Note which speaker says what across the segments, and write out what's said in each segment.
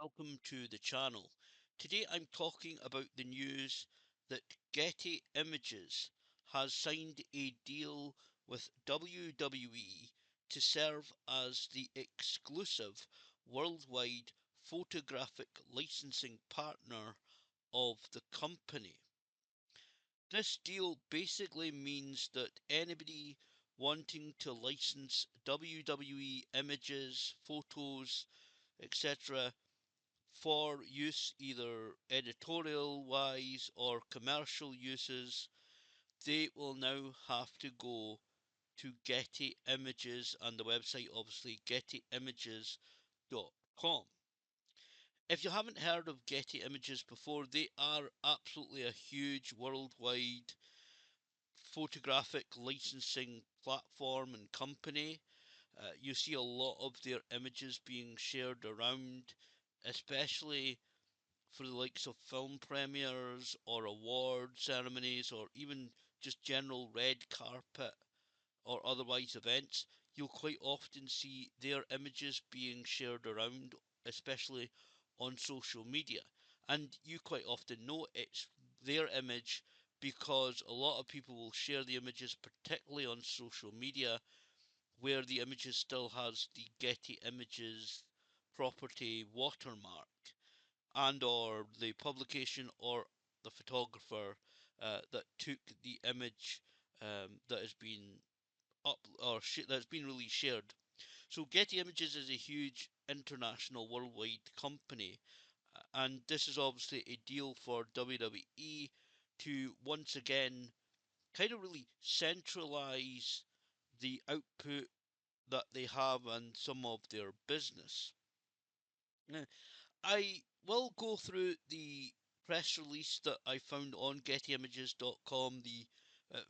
Speaker 1: welcome to the channel. Today I'm talking about the news that Getty Images has signed a deal with WWE to serve as the exclusive worldwide photographic licensing partner of the company. This deal basically means that anybody wanting to license WWE images, photos, etc., for use either editorial wise or commercial uses, they will now have to go to Getty Images and the website, obviously, gettyimages.com. If you haven't heard of Getty Images before, they are absolutely a huge worldwide photographic licensing platform and company. You see a lot of their images being shared around, especially for the likes of film premieres or award ceremonies or even just general red carpet or otherwise events. You'll quite often see their images being shared around, especially on social media. And you quite often know it's their image because a lot of people will share the images, particularly on social media, where the images still has the Getty Images property watermark and or the publication or the photographer that took the image that has been that's been really shared. So Getty Images is a huge international worldwide company, and this is obviously a deal for WWE to once again kind of really centralize the output that they have and some of their business. Now, I will go through the press release that I found on gettyimages.com,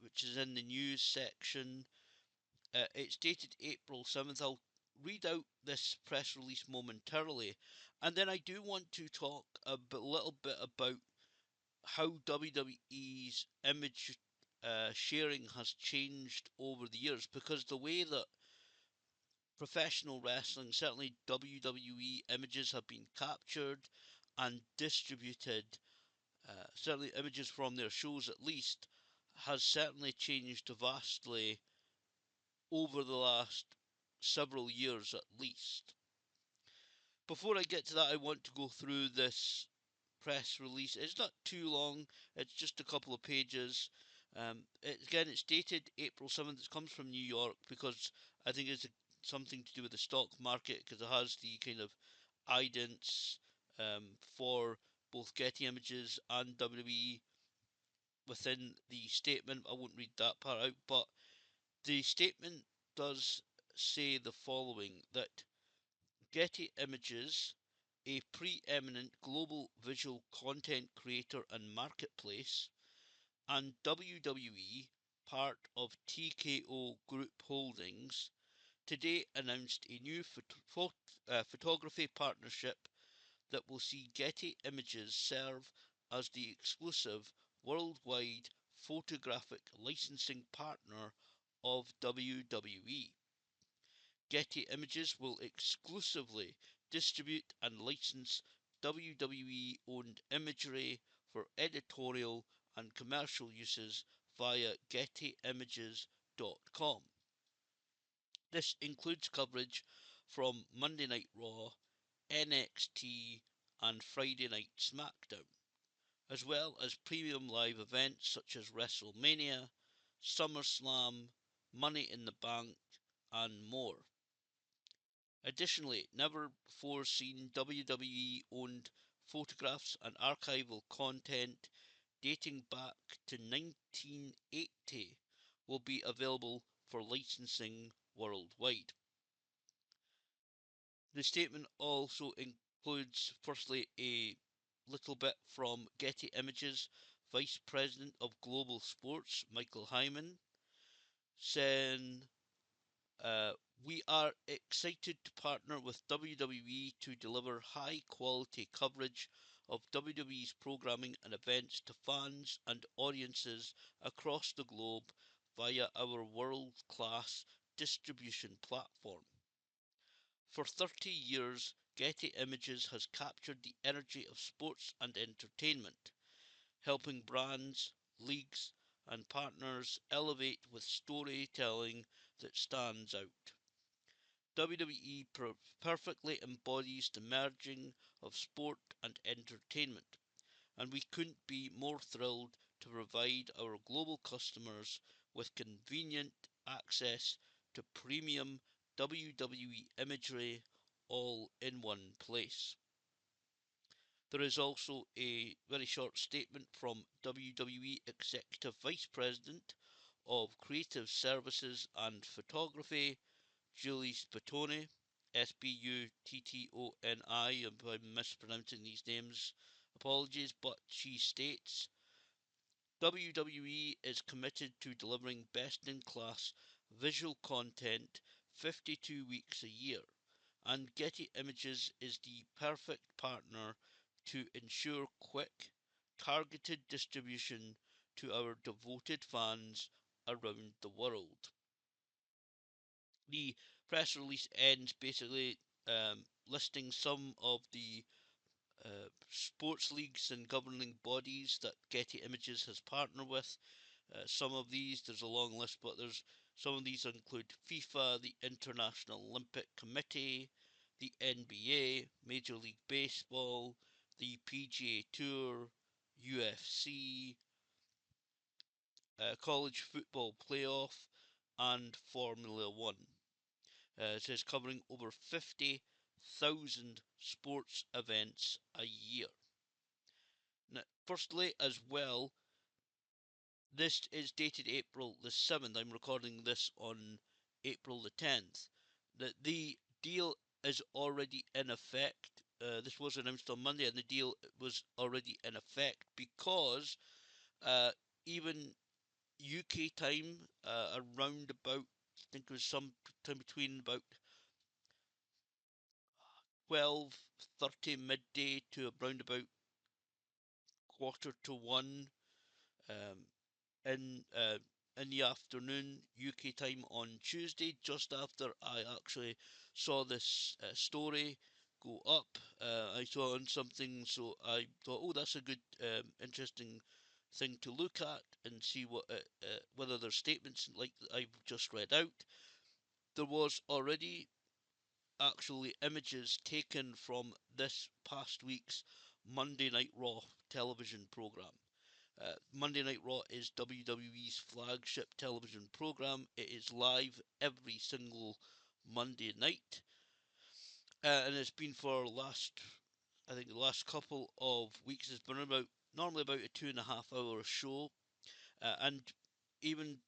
Speaker 1: which is in the news section. It's dated April 7th. I'll read out this press release momentarily, and then I do want to talk little bit about how WWE's image sharing has changed over the years, because the way that professional wrestling, certainly WWE images, have been captured and distributed, certainly images from their shows at least, has certainly changed vastly over the last several years at least. Before I get to that, I want to go through this press release. It's not too long, it's just a couple of pages. It's dated April 7th. It comes from New York because I think it's something to do with the stock market, because it has the kind of idents for both Getty Images and WWE within the statement. I won't read that part out, but the statement does say the following: that Getty Images, a preeminent global visual content creator and marketplace, and WWE, part of TKO Group Holdings, today announced a new photography partnership that will see Getty Images serve as the exclusive worldwide photographic licensing partner of WWE. Getty Images will exclusively distribute and license WWE owned imagery for editorial and commercial uses via gettyimages.com. This includes coverage from Monday Night Raw, NXT, and Friday Night SmackDown, as well as premium live events such as WrestleMania, SummerSlam, Money in the Bank, and more. Additionally, never before seen WWE owned photographs and archival content dating back to 1980 will be available for licensing worldwide. The statement also includes, firstly, a little bit from Getty Images Vice President of Global Sports, Michael Hyman, saying, we are excited to partner with WWE to deliver high quality coverage of WWE's programming and events to fans and audiences across the globe via our world class distribution platform. For 30 years, Getty Images has captured the energy of sports and entertainment, helping brands, leagues, and partners elevate with storytelling that stands out. WWE perfectly embodies the merging of sport and entertainment, and we couldn't be more thrilled to provide our global customers with convenient access to premium WWE imagery all in one place. There is also a very short statement from WWE Executive Vice President of Creative Services and Photography, Julie Spatoni, Sputtoni. If I'm mispronouncing these names, apologies, but she states WWE is committed to delivering best in class visual content 52 weeks a year, and Getty Images is the perfect partner to ensure quick, targeted distribution to our devoted fans around the world. The press release ends basically listing some of the sports leagues and governing bodies that Getty Images has partnered with. Some of these, there's a long list, but there's some of these include FIFA, the International Olympic Committee, the NBA, Major League Baseball, the PGA Tour, UFC, College Football Playoff, and Formula One. It says covering over 50,000 sports events a year. Now, firstly, as well, this is dated April the 7th. I'm recording this on April the 10th. The deal is already in effect. This was announced on Monday, and the deal was already in effect because even UK time, around about, I think it was some time between about 12:30 midday to around about quarter to one, um, in uh, in the afternoon UK time on Tuesday, just after I actually saw this story go up. I saw on something, so I thought, oh, that's a good, interesting thing to look at and see what whether there's statements like I've just read out. There was already actually images taken from this past week's Monday Night Raw television program. Monday Night Raw is WWE's flagship television program. It is live every single Monday night, and it's been for I think, the last couple of weeks. It's been about normally about a 2.5 hour show, and even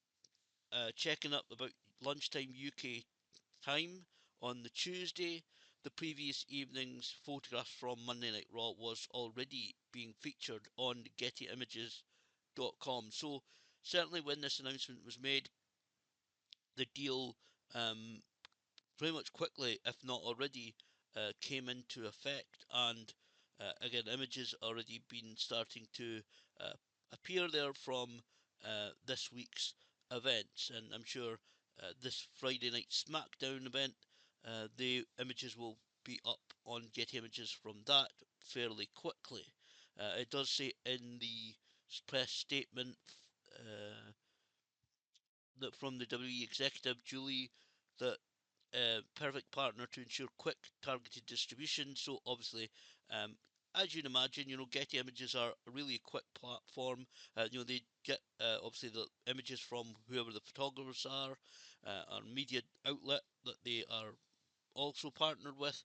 Speaker 1: checking up about lunchtime UK time on the Tuesday, the previous evening's photographs from Monday Night Raw was already being featured on GettyImages.com. So certainly when this announcement was made, the deal, um, pretty much quickly, if not already, came into effect, and again, images already been starting to uh, appear there from this week's events, and I'm sure this Friday night SmackDown event, the images will be up on Getty Images from that fairly quickly. It does say in the press statement, uh, that from the WWE executive Julie, that perfect partner to ensure quick targeted distribution. So obviously, as you'd imagine, Getty Images are really a quick platform. They get obviously the images from whoever the photographers are, or media outlet that they are also partnered with,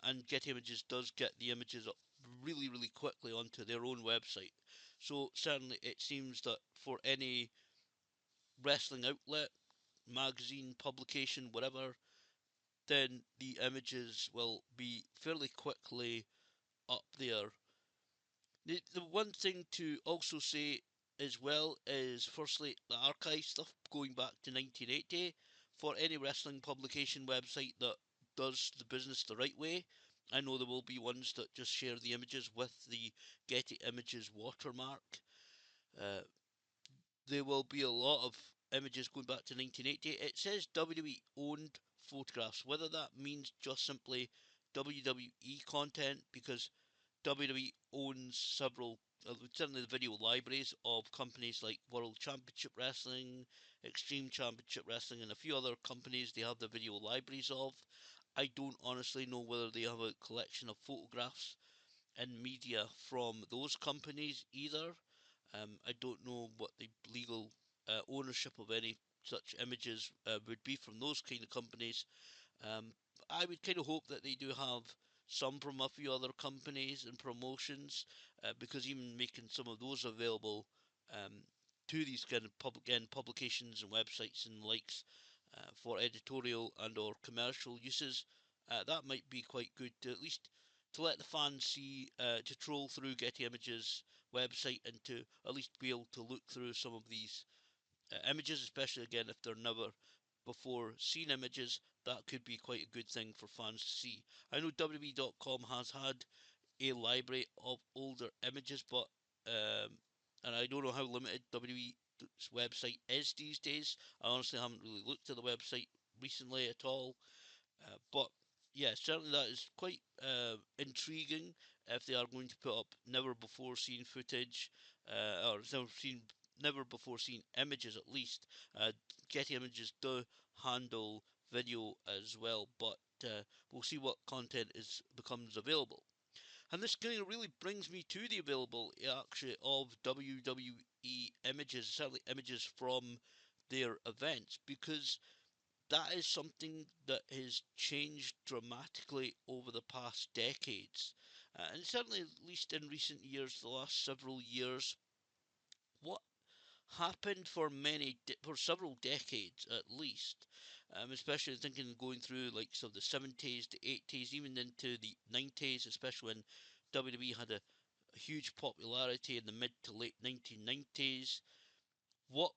Speaker 1: and Getty Images does get the images up really, really quickly onto their own website. So certainly, it seems that for any wrestling outlet, magazine, publication, whatever, then the images will be fairly quickly up there. The one thing to also say as well is, firstly, the archive stuff going back to 1980 for any wrestling publication website that does the business the right way. I know there will be ones that just share the images with the Getty Images watermark. Uh, there will be a lot of images going back to 1980. It says WWE owned photographs. Whether that means just simply WWE content because WWE owns several, certainly the video libraries of companies like World Championship Wrestling, Extreme Championship Wrestling, and a few other companies they have the video libraries of. I don't honestly know whether they have a collection of photographs and media from those companies either. I don't know what the legal ownership of any such images would be from those kind of companies. Um, I would kind of hope that they do have some from a few other companies and promotions, because even making some of those available um, to these kind of publications and websites and likes for editorial and or commercial uses, that might be quite good to at least to let the fans see, to troll through Getty Images website and to at least be able to look through some of these images, especially again if they're never before seen images. That could be quite a good thing for fans to see. I know WWE.com has had a library of older images, but and I don't know how limited WWE's website is these days. I honestly haven't really looked at the website recently at all. But yeah, certainly that is quite intriguing if they are going to put up never before seen footage, or never before seen images at least. Getty Images do handle video as well, but we'll see what content is becomes available. And this kind of really brings me to the available actually of WWE images, certainly images from their events, because that is something that has changed dramatically over the past decades. And certainly, at least in recent years, the last several years, what happened for for several decades at least, especially thinking going through like so the 70s, the 80s, even into the 90s, especially when WWE had a huge popularity in the mid to late 1990s. What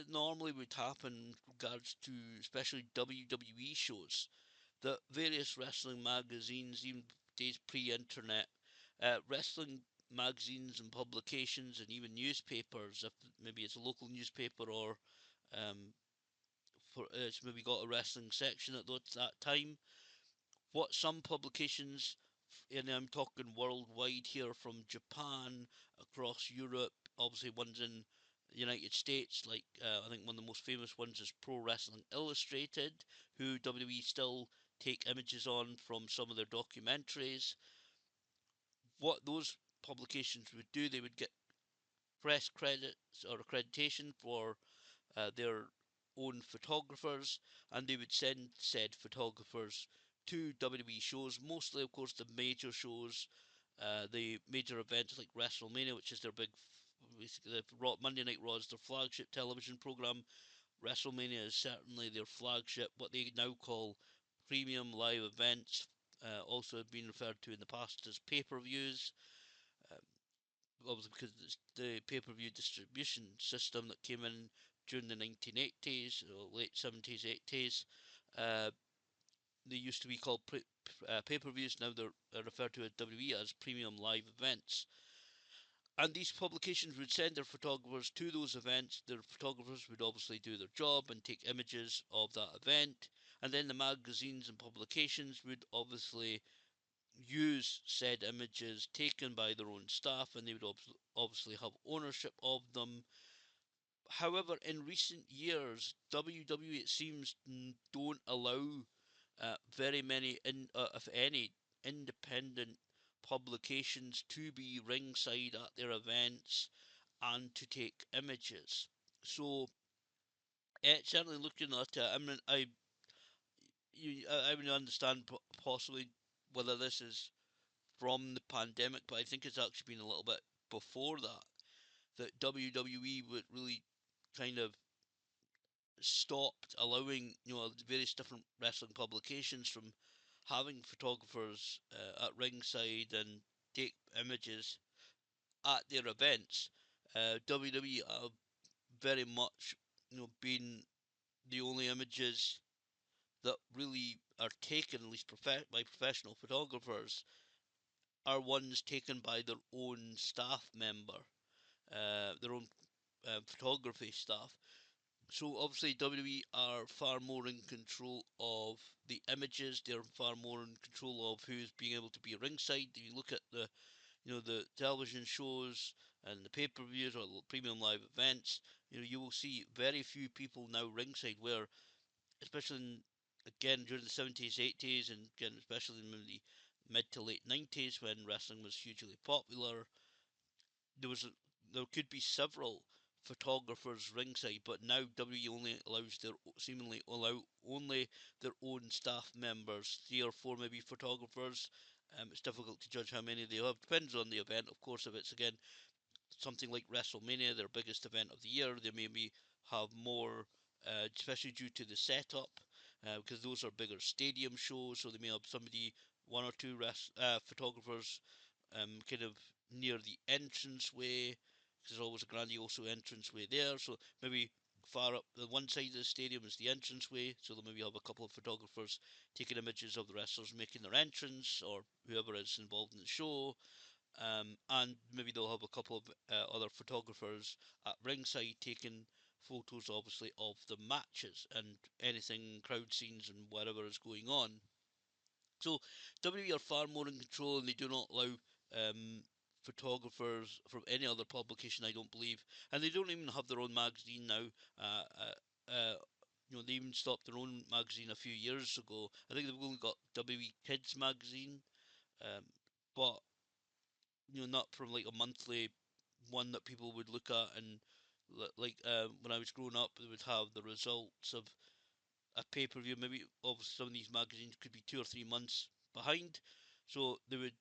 Speaker 1: normally would happen in regards to especially WWE shows, that various wrestling magazines, even days pre-internet, wrestling magazines and publications, and even newspapers, if maybe it's a local newspaper or um, it's maybe got a wrestling section at that time, what some publications, and I'm talking worldwide here, from Japan across Europe, obviously ones in the United States, like I think one of the most famous ones is Pro Wrestling Illustrated, who WWE still take images on from some of their documentaries. What those publications would do, they would get press credits or accreditation for their own photographers, and they would send said photographers to WWE shows, mostly, of course, the major shows, the major events like WrestleMania, which is their big, basically, Monday Night Raw is their flagship television program. WrestleMania is certainly their flagship, what they now call premium live events, also been referred to in the past as pay-per-views. Um, Obviously because it's the pay-per-view distribution system that came in during the 1980s, or late 70s, 80s. Uh, they used to be called pay-per-views. Now they're referred to at WWE as premium live events. And these publications would send their photographers to those events. Their photographers would obviously do their job and take images of that event. And then the magazines and publications would obviously use said images taken by their own staff, and they would obviously have ownership of them. However, in recent years, WWE, it seems, don't allow very many, if any, independent publications to be ringside at their events and to take images. So, certainly looking at it, I mean, I would understand possibly whether this is from the pandemic, but I think it's actually been a little bit before that WWE would really kind of stopped allowing various different wrestling publications from having photographers at ringside and take images at their events. WWE have very much been the only images that really are taken, at least by professional photographers, are ones taken by their own staff member, their own photography staff. So obviously WWE are far more in control of the images. They're far more in control of who's being able to be ringside. If you look at the the television shows and the pay-per-views or premium live events, you will see very few people now ringside. Where especially again during the 70s, 80s, and again especially in the mid to late 90s when wrestling was hugely popular, there was there could be several photographers ringside, but now WWE only allows their seemingly allow only their own staff members, 3 or 4 maybe photographers. It's difficult to judge how many they have. Depends on the event, of course. If it's again something like WrestleMania, their biggest event of the year, they maybe have more, especially due to the setup, because those are bigger stadium shows. So they may have somebody, 1 or 2 photographers kind of near the entranceway, because there's always a grandiose entranceway there. So maybe far up the one side of the stadium is the entranceway, so they'll maybe have a couple of photographers taking images of the wrestlers making their entrance or whoever is involved in the show. And maybe they'll have a couple of other photographers at ringside taking photos, obviously, of the matches and anything crowd scenes and whatever is going on. So WWE are far more in control, and they do not allow photographers from any other publication, I don't believe, and they don't even have their own magazine now. Uh, they even stopped their own magazine a few years ago. I think they've only got WWE Kids magazine, um, but not from like a monthly one that people would look at and like when I was growing up, they would have the results of a pay per view. Maybe obviously some of these magazines could be 2 or 3 months behind, so they would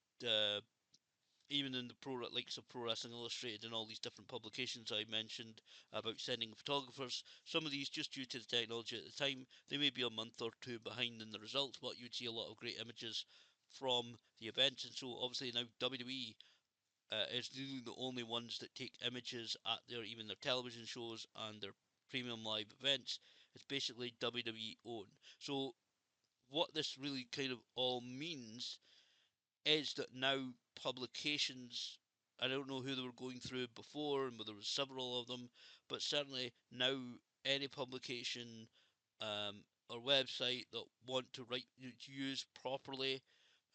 Speaker 1: even in the likes of Pro Wrestling Illustrated and all these different publications I mentioned about sending photographers. Some of these, just due to the technology at the time, they may be a month or two behind in the results, but you'd see a lot of great images from the events. And so obviously now WWE is really the only ones that take images at their even their television shows and their premium live events. It's basically WWE own. So what this really kind of all means is that now publications, I don't know who they were going through before and whether there was several of them, but certainly now any publication or website that want to write to use properly,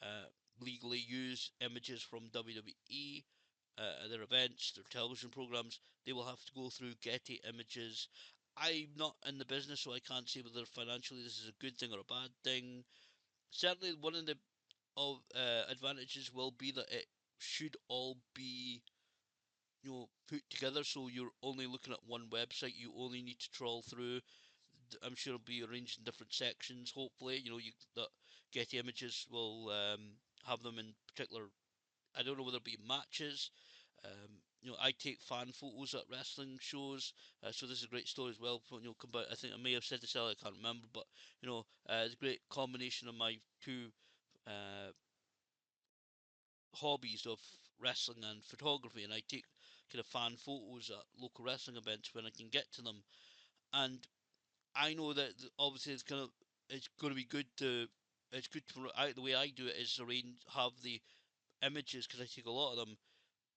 Speaker 1: uh, legally use images from WWE, their events, their television programs, they will have to go through Getty Images. I'm not in the business, so I can't say whether financially this is a good thing or a bad thing. Certainly, one of the advantages will be that it should all be put together, so you're only looking at one website. You only need to trawl through. I'm sure it'll be arranged in different sections. Hopefully, that Getty Images will have them in particular. I don't know whether it be matches. I take fan photos at wrestling shows, so this is a great story as well. Come back. I think I may have said this earlier. I can't remember, but it's a great combination of my two uh, hobbies of wrestling and photography, and I take kind of fan photos at local wrestling events when I can get to them. And I know that obviously it's going to be good to it's good to the way I do it is arrange have the images because I take a lot of them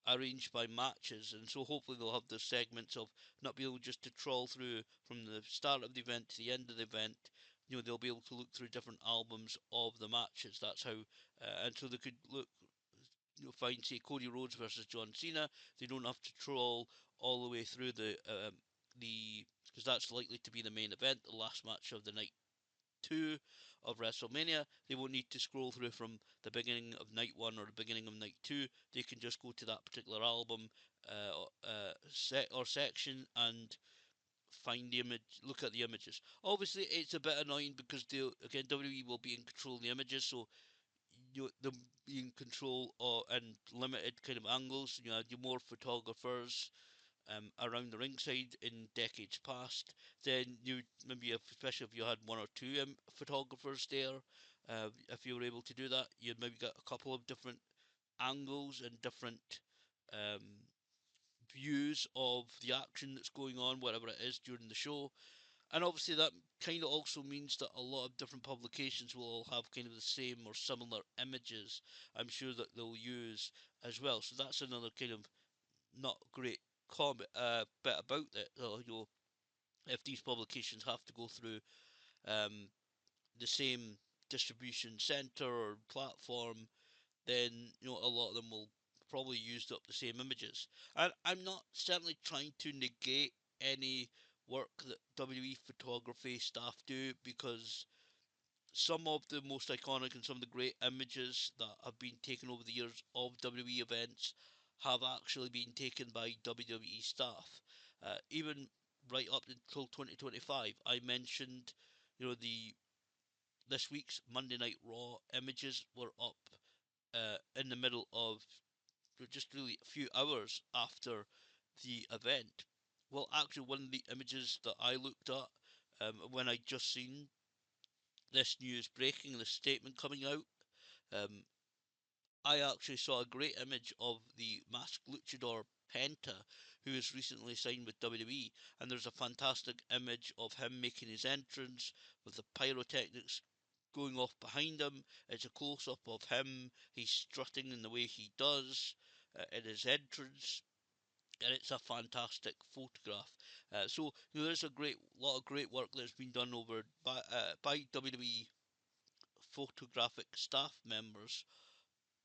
Speaker 1: arranged by matches, and so hopefully they'll have the segments of not be able just to trawl through from the start of the event to the end of the event. They'll be able to look through different albums of the matches. That's how, and so they could look. Find say Cody Rhodes versus John Cena. They don't have to troll all the way through the because that's likely to be the main event, the last match of the night two of WrestleMania. They won't need to scroll through from the beginning of night one or the beginning of night two. They can just go to that particular album set or section and find the image, look at the images. Obviously, it's a bit annoying because they again WWE will be in control of the images, so them being control or and limited kind of angles. You more photographers around the ringside in decades past. Then you maybe, especially if you had 1 or 2 photographers there, if you were able to do that, you'd maybe get a couple of different angles and different um, views of the action that's going on, whatever it is during the show. And obviously, that kind of also means that a lot of different publications will all have kind of the same or similar images. I'm sure that they'll use as well. So that's another kind of not great comment bit about it. if these publications have to go through um, the same distribution center or platform, then a lot of them will probably use up the same images. And I'm not certainly trying to negate any work that WWE photography staff do, because some of the most iconic and some of the great images that have been taken over the years of WWE events have actually been taken by WWE staff. Even right up until 2025, I mentioned, the this week's Monday Night Raw images were up in the middle of just really a few hours after the event. Well, actually, one of the images that I looked at when I just seen this news breaking, this statement coming out, um, I actually saw a great image of the masked luchador Penta, who has recently signed with WWE, and there's a fantastic image of him making his entrance with the pyrotechnics going off behind him. It's a close up of him, he's strutting in the way he does in his entrance, and it's a fantastic photograph. So there's a great lot of great work that's been done over by WWE photographic staff members,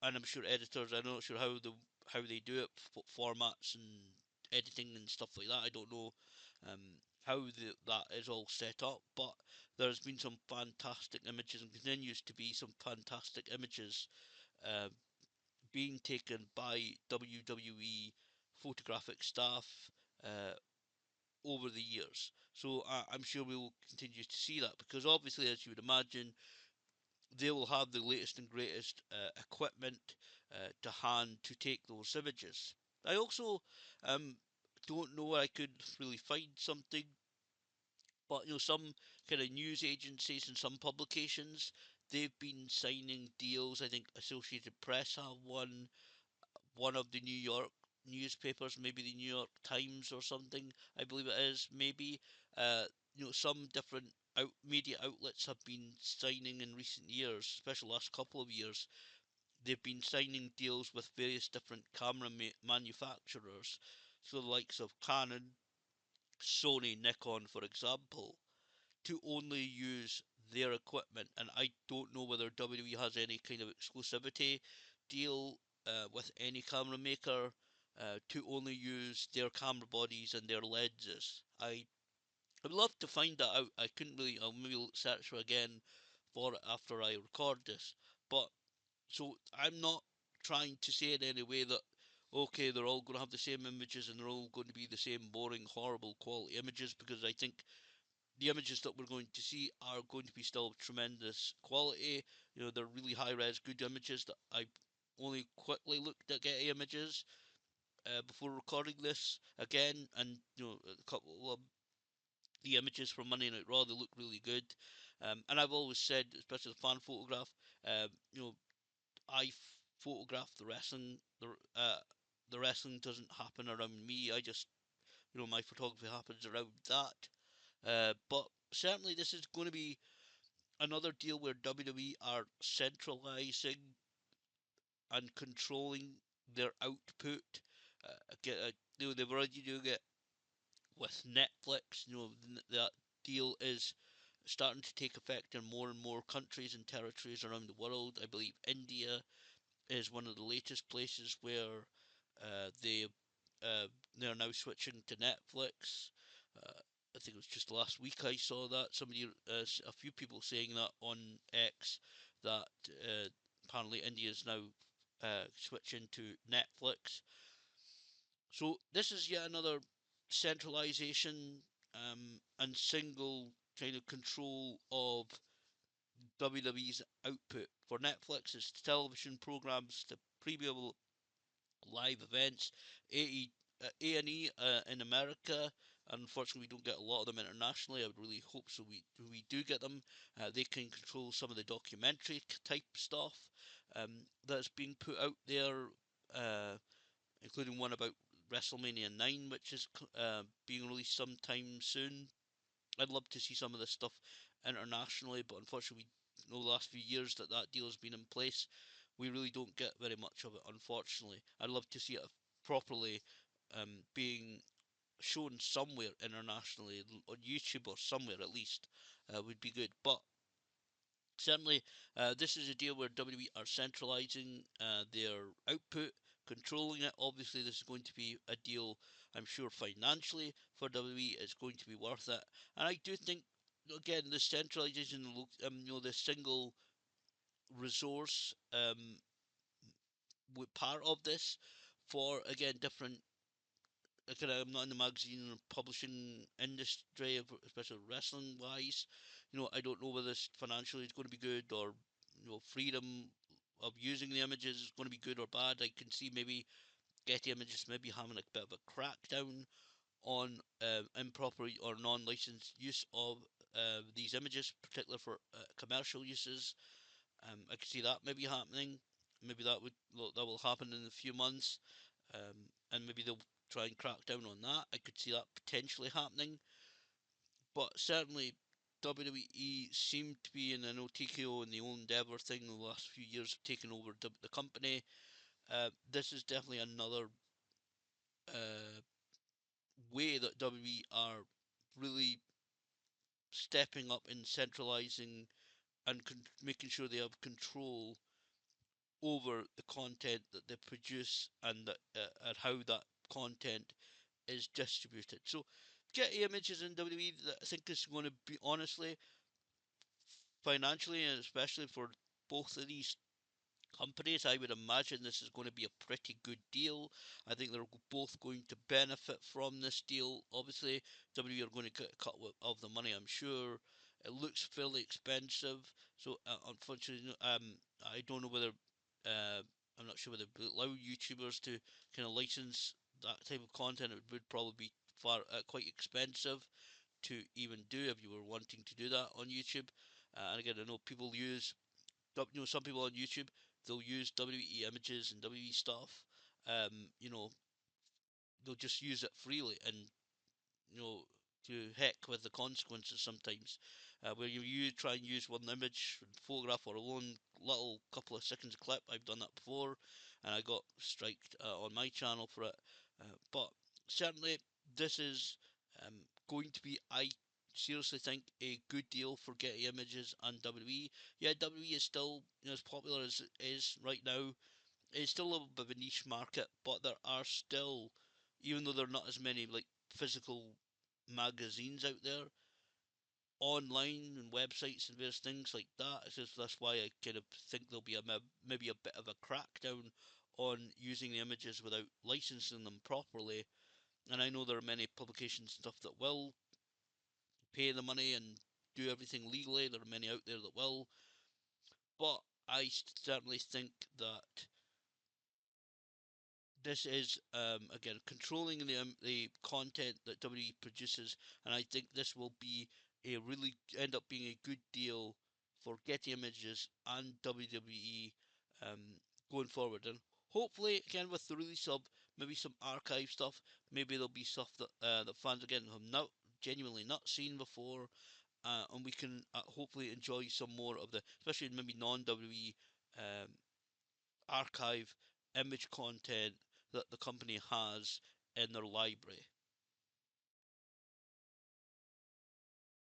Speaker 1: and I'm sure editors. I'm not sure how they do it, formats and editing and stuff like that. I don't know how that is all set up, but there's been some fantastic images and continues to be some fantastic images uh, being taken by WWE photographic staff over the years. So I'm sure we will continue to see that, because obviously, as you would imagine, they will have the latest and greatest equipment to hand to take those images. I also don't know where I could really find something, but some kind of news agencies and some publications, they've been signing deals. I think Associated Press have one of the New York newspapers, maybe the New York Times or something, I believe it is, maybe. Uh, some different media outlets have been signing in recent years, especially the last couple of years. They've been signing deals with various different camera manufacturers, so the likes of Canon, Sony, Nikon, for example, to only use their equipment. And I don't know whether WWE has any kind of exclusivity deal with any camera maker to only use their camera bodies and their lenses. I'd love to find that out. I couldn't really. I'll maybe search for again for it after I record this. But so I'm not trying to say in any way that okay, they're all going to have the same images and they're all going to be the same boring, horrible quality images, because I think the images that we're going to see are going to be still tremendous quality. They're really high res, good images that I only quickly looked at Getty images before recording this again, and a couple of the images from Monday Night Raw, they look really good. And I've always said, especially the fan photograph, I photograph the wrestling. The wrestling doesn't happen around me. I just, my photography happens around that. But certainly, this is going to be another deal where WWE are centralizing and controlling their output. They've already doing it with Netflix. That deal is starting to take effect in more and more countries and territories around the world. I believe India is one of the latest places where uh, they they're now switching to Netflix. Uh, I think it was just last week I saw that a few people saying that on X, that apparently India is now switching to Netflix. So this is yet another centralization and single kind of control of WWE's output. For Netflix, it's television programs, the premium live events, A&E in America. Unfortunately, we don't get a lot of them internationally. I would really hope so. We do get them. They can control some of the documentary type stuff that's being put out there, uh, including one about WrestleMania 9, which is being released sometime soon. I'd love to see some of this stuff internationally, but unfortunately, we know the last few years that that deal has been in place. We really don't get very much of it, unfortunately. I'd love to see it properly being shown somewhere internationally on YouTube or somewhere at least would be good. But certainly, this is a deal where WWE are centralizing their output, controlling it. Obviously, this is going to be a deal, I'm sure, financially for WWE. It's going to be worth it, and I do think, again, the centralization, the single resource, part of this for again different. Again, I'm not in the magazine or publishing industry, especially wrestling wise. I don't know whether this financially is going to be good, or freedom of using the images is going to be good or bad. I can see maybe Getty Images maybe having a bit of a crackdown on improper or non-licensed use of these images, particularly for commercial uses. I could see that maybe happening. Maybe that will happen in a few months, and maybe they'll try and crack down on that. I could see that potentially happening, but certainly WWE seemed to be in an OTKO and the old Endeavor thing in the last few years, taking over the company. This is definitely another uh, way that WWE are really stepping up in centralizing and making sure they have control over the content that they produce, and how that content is distributed. So, Getty Images in WWE, I think is going to be, honestly, financially, and especially for both of these companies, I would imagine this is going to be a pretty good deal. I think they're both going to benefit from this deal. Obviously, WWE are going to get a cut of the money, I'm sure. It looks fairly expensive, so unfortunately, I don't know whether uh, I'm not sure whether they allow YouTubers to kind of license that type of content. It would probably be quite expensive to even do if you were wanting to do that on YouTube. And again, I know people use some people on YouTube, they'll use WWE images and WWE stuff. Um, you know, they'll just use it freely, and to heck with the consequences sometimes. Where you try and use one image, photograph, or a lone little couple of seconds clip. I've done that before, and I got striked on my channel for it. But certainly, this is um, going to be, I seriously think, a good deal for Getty Images and WWE. Yeah, WWE is still as popular as it is right now. It's still a little bit of a niche market, but there are still, even though there are not as many like physical magazines out there, online and websites and various things like that. It's just that's why I kind of think there'll be maybe a bit of a crackdown on using the images without licensing them properly. And I know there are many publications and stuff that will pay the money and do everything legally. There are many out there that will, but I certainly think that this is again controlling the content that WWE produces, and I think this will be a really end up being a good deal for Getty Images and WWE um, going forward. And hopefully, again, with the release of maybe some archive stuff, maybe there'll be stuff that that fans again have not genuinely not seen before, and we can hopefully enjoy some more of the, especially maybe non WWE archive image content that the company has in their library.